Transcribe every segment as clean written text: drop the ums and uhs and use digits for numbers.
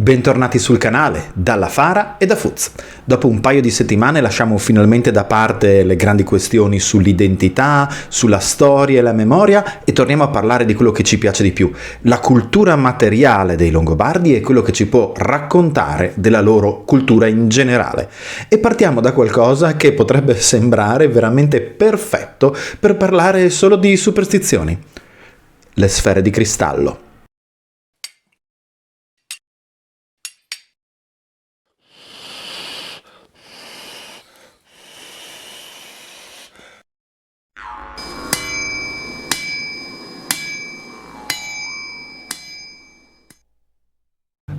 Bentornati sul canale, dalla Fara e da Fuz. Dopo un paio di settimane lasciamo finalmente da parte le grandi questioni sull'identità, sulla storia e la memoria e torniamo a parlare di quello che ci piace di più, la cultura materiale dei Longobardi e quello che ci può raccontare della loro cultura in generale. E partiamo da qualcosa che potrebbe sembrare veramente perfetto per parlare solo di superstizioni: le sfere di cristallo.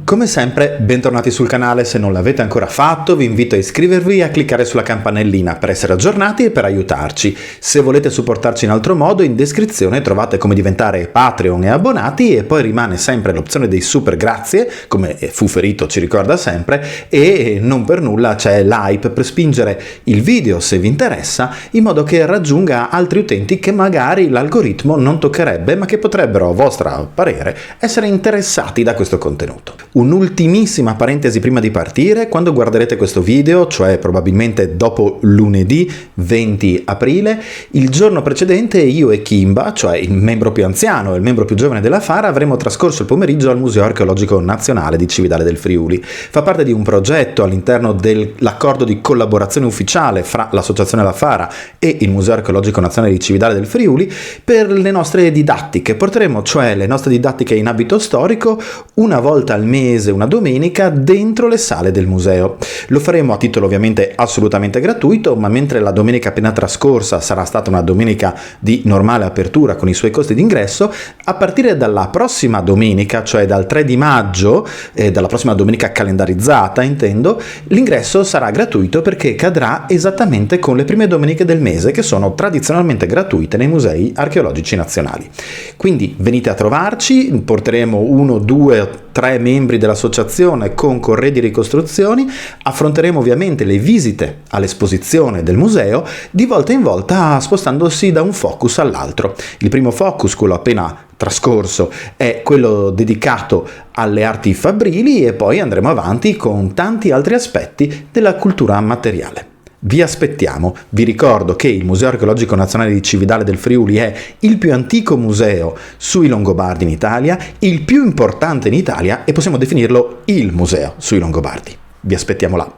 Come sempre, bentornati sul canale. Se non l'avete ancora fatto, vi invito a iscrivervi e a cliccare sulla campanellina per essere aggiornati e per aiutarci. Se volete supportarci in altro modo, in descrizione trovate come diventare Patreon e abbonati, e poi rimane sempre l'opzione dei super grazie, come Fuferito ci ricorda sempre, e non per nulla c'è l'hype per spingere il video se vi interessa, in modo che raggiunga altri utenti che magari l'algoritmo non toccherebbe, ma che potrebbero, a vostro parere, essere interessati da questo contenuto. Un'ultimissima parentesi prima di partire: quando guarderete questo video, cioè probabilmente dopo lunedì 20 aprile, il giorno precedente io e Kimba, cioè il membro più anziano e il membro più giovane della Fara, avremo trascorso il pomeriggio al Museo Archeologico Nazionale di Cividale del Friuli. Fa parte di un progetto all'interno dell'accordo di collaborazione ufficiale fra l'Associazione La Fara e il Museo Archeologico Nazionale di Cividale del Friuli per le nostre didattiche. Porteremo cioè le nostre didattiche in abito storico una volta al mese, una domenica, dentro le sale del museo. Lo faremo a titolo ovviamente assolutamente gratuito, ma mentre la domenica appena trascorsa sarà stata una domenica di normale apertura con i suoi costi d'ingresso, a partire dalla prossima domenica, cioè dal 3 di maggio, dalla prossima domenica calendarizzata intendo, l'ingresso sarà gratuito, perché cadrà esattamente con le prime domeniche del mese, che sono tradizionalmente gratuite nei musei archeologici nazionali. Quindi venite a trovarci, porteremo 1, 2, 3 membri dell'associazione con corredi di ricostruzioni, affronteremo ovviamente le visite all'esposizione del museo, di volta in volta spostandosi da un focus all'altro. Il primo focus, quello appena trascorso, è quello dedicato alle arti fabbrili, e poi andremo avanti con tanti altri aspetti della cultura materiale. Vi aspettiamo. Vi ricordo che il Museo Archeologico Nazionale di Cividale del Friuli è il più antico museo sui Longobardi in Italia, il più importante in Italia, e possiamo definirlo il museo sui Longobardi. Vi aspettiamo là.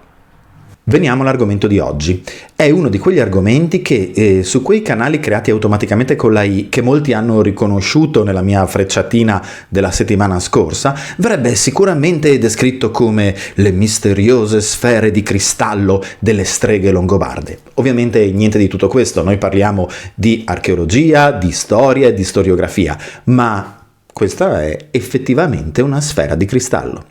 Veniamo all'argomento di oggi. È uno di quegli argomenti che su quei canali creati automaticamente con la I, che molti hanno riconosciuto nella mia frecciatina della settimana scorsa, verrebbe sicuramente descritto come le misteriose sfere di cristallo delle streghe longobarde. Ovviamente niente di tutto questo, noi parliamo di archeologia, di storia e di storiografia, ma questa è effettivamente una sfera di cristallo.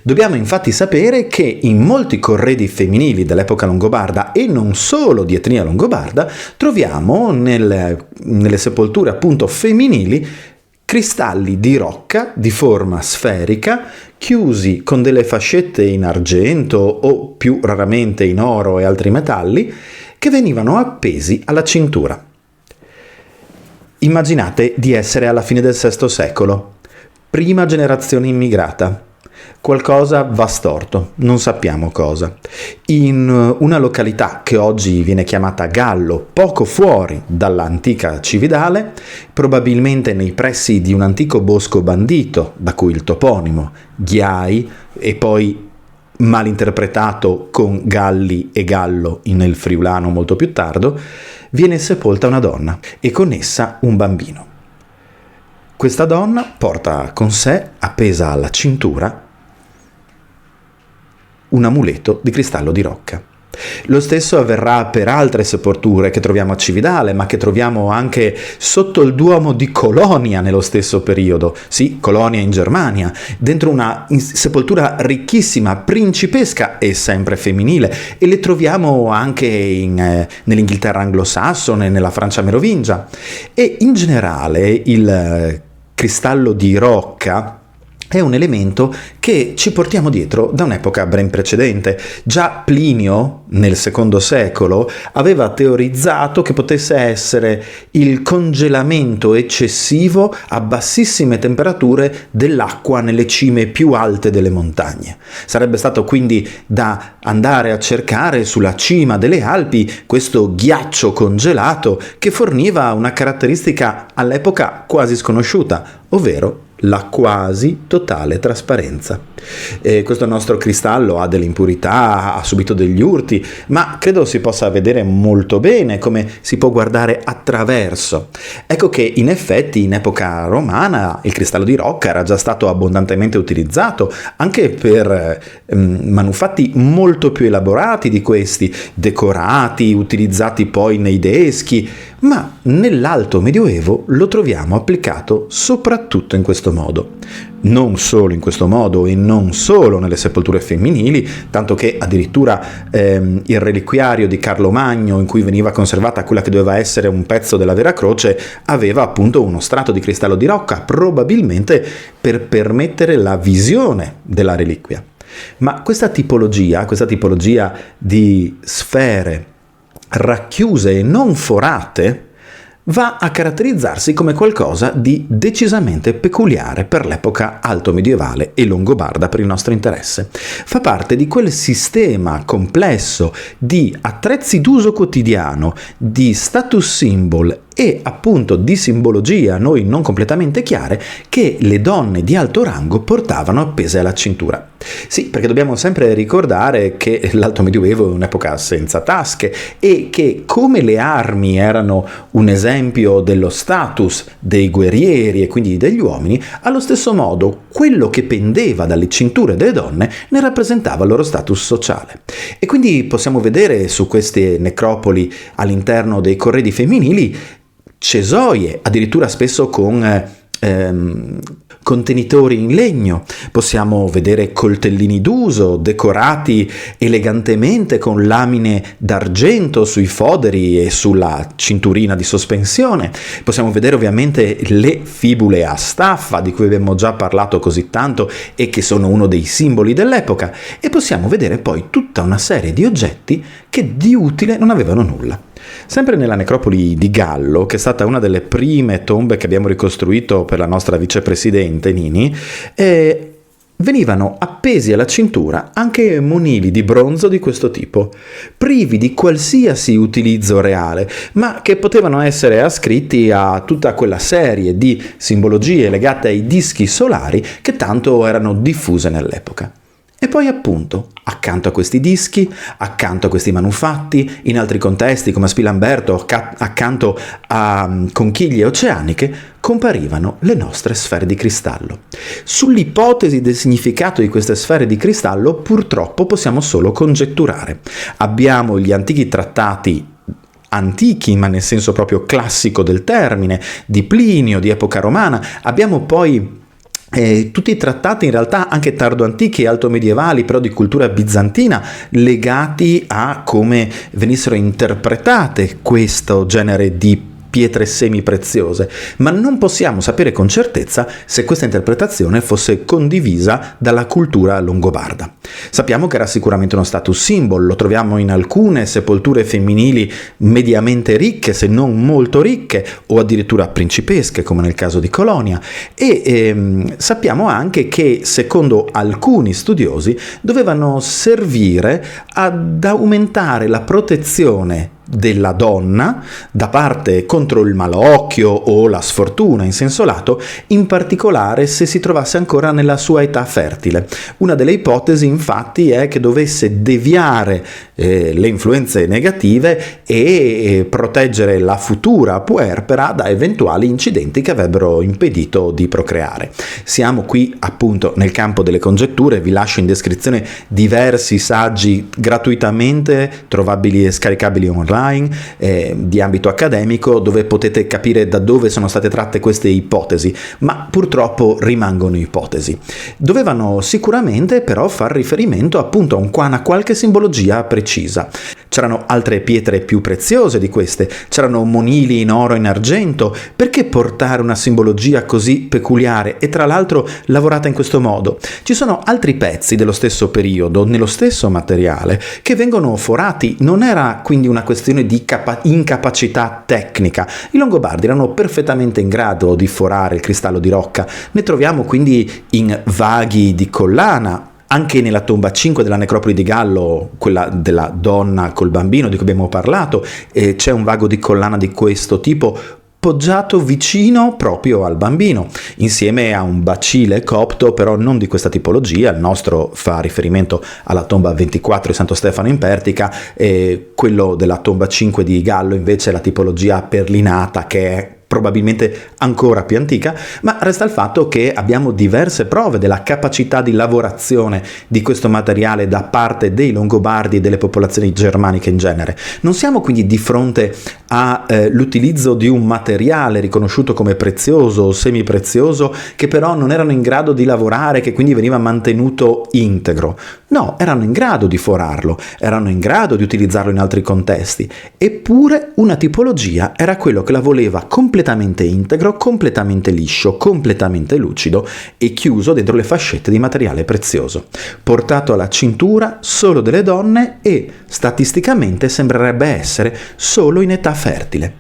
Dobbiamo infatti sapere che in molti corredi femminili dell'epoca longobarda, e non solo di etnia longobarda, troviamo nelle sepolture appunto femminili cristalli di rocca di forma sferica, chiusi con delle fascette in argento o più raramente in oro e altri metalli, che venivano appesi alla cintura. Immaginate di essere alla fine del VI secolo, prima generazione immigrata. Qualcosa va storto, non sappiamo cosa. In una località che oggi viene chiamata Gallo, poco fuori dall'antica Cividale, probabilmente nei pressi di un antico bosco bandito, da cui il toponimo Ghiai, e poi malinterpretato con Galli e Gallo nel friulano molto più tardo, viene sepolta una donna e con essa un bambino. Questa donna porta con sé, appesa alla cintura, un amuleto di cristallo di rocca. Lo stesso avverrà per altre sepolture che troviamo a Cividale, ma che troviamo anche sotto il Duomo di Colonia nello stesso periodo. Sì, Colonia in Germania, dentro una sepoltura ricchissima, principesca e sempre femminile, e le troviamo anche nell'Inghilterra anglosassone, nella Francia merovingia. E in generale il cristallo di rocca è un elemento che ci portiamo dietro da un'epoca ben precedente. Già Plinio, nel secondo secolo, aveva teorizzato che potesse essere il congelamento eccessivo a bassissime temperature dell'acqua nelle cime più alte delle montagne. Sarebbe stato quindi da andare a cercare sulla cima delle Alpi questo ghiaccio congelato che forniva una caratteristica all'epoca quasi sconosciuta, ovvero la quasi totale trasparenza. Questo nostro cristallo ha delle impurità, ha subito degli urti, ma credo si possa vedere molto bene come si può guardare attraverso. Ecco che in effetti in epoca romana il cristallo di rocca era già stato abbondantemente utilizzato anche per manufatti molto più elaborati di questi, decorati, utilizzati poi nei deschi, ma nell'Alto Medioevo lo troviamo applicato soprattutto in questo modo. Non solo in questo modo e non solo nelle sepolture femminili, tanto che addirittura il reliquiario di Carlo Magno, in cui veniva conservata quella che doveva essere un pezzo della vera croce, aveva appunto uno strato di cristallo di rocca, probabilmente per permettere la visione della reliquia. Ma questa tipologia di sfere racchiuse e non forate va a caratterizzarsi come qualcosa di decisamente peculiare per l'epoca alto medievale e longobarda per il nostro interesse. Fa parte di quel sistema complesso di attrezzi d'uso quotidiano, di status symbol e appunto di simbologia a noi non completamente chiare che le donne di alto rango portavano appese alla cintura. Sì, perché dobbiamo sempre ricordare che l'Alto Medioevo è un'epoca senza tasche e che come le armi erano un esempio dello status dei guerrieri e quindi degli uomini, allo stesso modo quello che pendeva dalle cinture delle donne ne rappresentava il loro status sociale. E quindi possiamo vedere su queste necropoli all'interno dei corredi femminili cesoie, addirittura spesso con contenitori in legno, possiamo vedere coltellini d'uso decorati elegantemente con lamine d'argento sui foderi e sulla cinturina di sospensione, possiamo vedere ovviamente le fibule a staffa di cui abbiamo già parlato così tanto e che sono uno dei simboli dell'epoca, e possiamo vedere poi tutta una serie di oggetti che di utile non avevano nulla. Sempre nella necropoli di Gallo, che è stata una delle prime tombe che abbiamo ricostruito per la nostra vicepresidente Nini, venivano appesi alla cintura anche monili di bronzo di questo tipo, privi di qualsiasi utilizzo reale, ma che potevano essere ascritti a tutta quella serie di simbologie legate ai dischi solari che tanto erano diffuse nell'epoca. E poi appunto, accanto a questi dischi, accanto a questi manufatti, in altri contesti come a Spilamberto, accanto a conchiglie oceaniche, comparivano le nostre sfere di cristallo. Sull'ipotesi del significato di queste sfere di cristallo purtroppo possiamo solo congetturare. Abbiamo gli antichi trattati antichi, ma nel senso proprio classico del termine, di Plinio, di epoca romana, abbiamo poi tutti i trattati in realtà anche tardo antichi e alto medievali, però di cultura bizantina, legati a come venissero interpretate questo genere di pietre semipreziose, ma non possiamo sapere con certezza se questa interpretazione fosse condivisa dalla cultura longobarda. Sappiamo che era sicuramente uno status symbol, lo troviamo in alcune sepolture femminili mediamente ricche, se non molto ricche, o addirittura principesche, come nel caso di Colonia, e sappiamo anche che, secondo alcuni studiosi, dovevano servire ad aumentare la protezione della donna da parte contro il malocchio o la sfortuna in senso lato, in particolare se si trovasse ancora nella sua età fertile. Una delle ipotesi infatti è che dovesse deviare le influenze negative e proteggere la futura puerpera da eventuali incidenti che avrebbero impedito di procreare. Siamo qui appunto nel campo delle congetture, vi lascio in descrizione diversi saggi gratuitamente trovabili e scaricabili online di ambito accademico, dove potete capire da dove sono state tratte queste ipotesi, ma purtroppo rimangono ipotesi. Dovevano sicuramente però far riferimento appunto a una qualche simbologia precisa. C'erano altre pietre più preziose di queste, c'erano monili in oro e in argento. Perché portare una simbologia così peculiare e tra l'altro lavorata in questo modo? Ci sono altri pezzi dello stesso periodo, nello stesso materiale, che vengono forati. Non era quindi una questione di incapacità tecnica. I Longobardi erano perfettamente in grado di forare il cristallo di rocca. Ne troviamo quindi in vaghi di collana. Anche nella tomba 5 della necropoli di Gallo, quella della donna col bambino di cui abbiamo parlato, c'è un vago di collana di questo tipo poggiato vicino proprio al bambino, insieme a un bacile copto, però non di questa tipologia. Il nostro fa riferimento alla tomba 24 di Santo Stefano in Pertica, e quello della tomba 5 di Gallo invece è la tipologia perlinata, che è probabilmente ancora più antica, ma resta il fatto che abbiamo diverse prove della capacità di lavorazione di questo materiale da parte dei Longobardi e delle popolazioni germaniche in genere. Non siamo quindi di fronte all'utilizzo di un materiale riconosciuto come prezioso o semiprezioso che però non erano in grado di lavorare, che quindi veniva mantenuto integro. No, erano in grado di forarlo, erano in grado di utilizzarlo in altri contesti, eppure una tipologia era quello che la voleva completamente integro, completamente liscio, completamente lucido e chiuso dentro le fascette di materiale prezioso, portato alla cintura solo delle donne e statisticamente sembrerebbe essere solo in età fertile.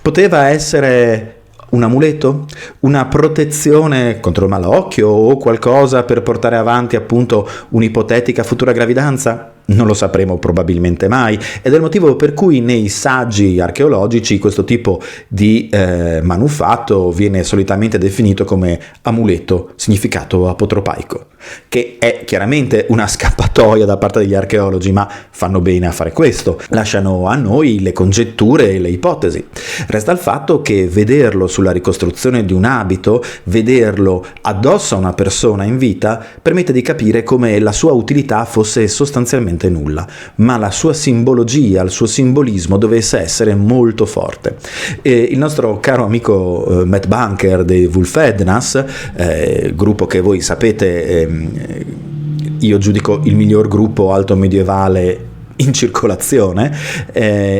Poteva essere un amuleto? Una protezione contro il malocchio o qualcosa per portare avanti appunto un'ipotetica futura gravidanza? Non lo sapremo probabilmente mai, ed è il motivo per cui nei saggi archeologici questo tipo di manufatto viene solitamente definito come amuleto, significato apotropaico, che è chiaramente una scappatoia da parte degli archeologi, ma fanno bene a fare questo, lasciano a noi le congetture e le ipotesi. Resta il fatto che vederlo sulla ricostruzione di un abito, vederlo addosso a una persona in vita, permette di capire come la sua utilità fosse sostanzialmente nulla, ma la sua simbologia, il suo simbolismo dovesse essere molto forte. Il nostro caro amico Matt Bunker dei Wulfednas, gruppo che voi sapete io giudico il miglior gruppo alto medievale in circolazione,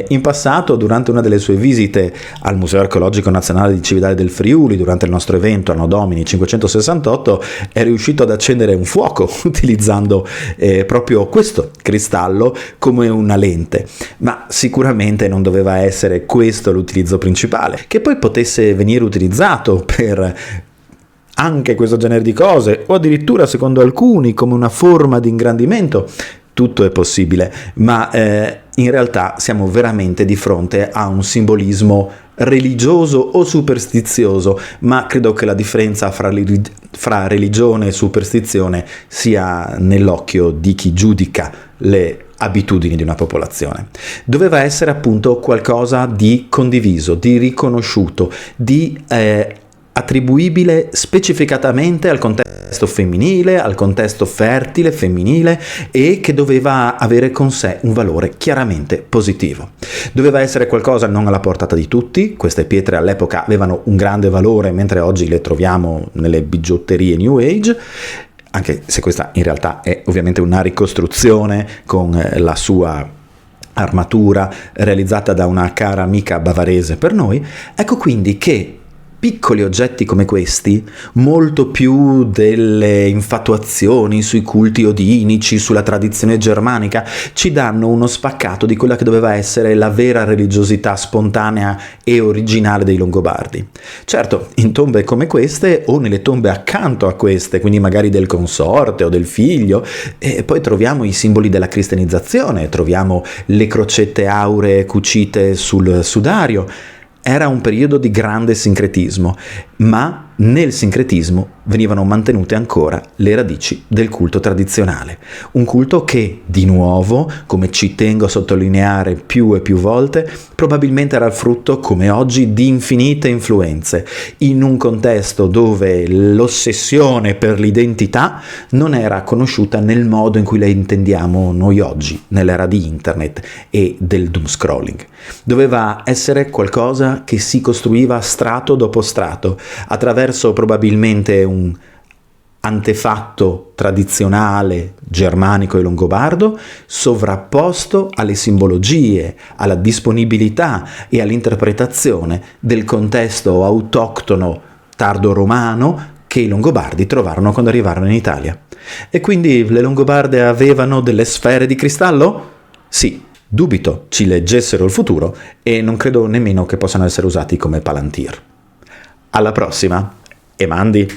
in passato, durante una delle sue visite al Museo Archeologico Nazionale di Cividale del Friuli, durante il nostro evento Anno Domini 568, è riuscito ad accendere un fuoco utilizzando proprio questo cristallo come una lente, ma sicuramente non doveva essere questo l'utilizzo principale. Che poi potesse venire utilizzato per anche questo genere di cose, o addirittura secondo alcuni come una forma di ingrandimento, tutto è possibile, ma in realtà siamo veramente di fronte a un simbolismo religioso o superstizioso, ma credo che la differenza fra religione e superstizione sia nell'occhio di chi giudica le abitudini di una popolazione. Doveva essere appunto qualcosa di condiviso, di riconosciuto, di attribuibile specificatamente al contesto femminile, al contesto fertile femminile, e che doveva avere con sé un valore chiaramente positivo. Doveva essere qualcosa non alla portata di tutti. Queste pietre all'epoca avevano un grande valore, mentre oggi le troviamo nelle bigiotterie New Age, anche se questa in realtà è ovviamente una ricostruzione con la sua armatura realizzata da una cara amica bavarese per noi. Ecco quindi che piccoli oggetti come questi, molto più delle infatuazioni sui culti odinici, sulla tradizione germanica, ci danno uno spaccato di quella che doveva essere la vera religiosità spontanea e originale dei Longobardi. Certo, in tombe come queste o nelle tombe accanto a queste, quindi magari del consorte o del figlio, e poi troviamo i simboli della cristianizzazione, troviamo le crocette auree cucite sul sudario. Era un periodo di grande sincretismo, ma nel sincretismo venivano mantenute ancora le radici del culto tradizionale. Un culto che, di nuovo, come ci tengo a sottolineare più e più volte, probabilmente era il frutto, come oggi, di infinite influenze, in un contesto dove l'ossessione per l'identità non era conosciuta nel modo in cui la intendiamo noi oggi, nell'era di internet e del doom scrolling. Doveva essere qualcosa che si costruiva strato dopo strato, attraverso probabilmente un antefatto tradizionale germanico e longobardo, sovrapposto alle simbologie, alla disponibilità e all'interpretazione del contesto autoctono tardo-romano che i Longobardi trovarono quando arrivarono in Italia. E quindi le Longobarde avevano delle sfere di cristallo? Sì, dubito ci leggessero il futuro e non credo nemmeno che possano essere usati come palantir. Alla prossima, e mandi!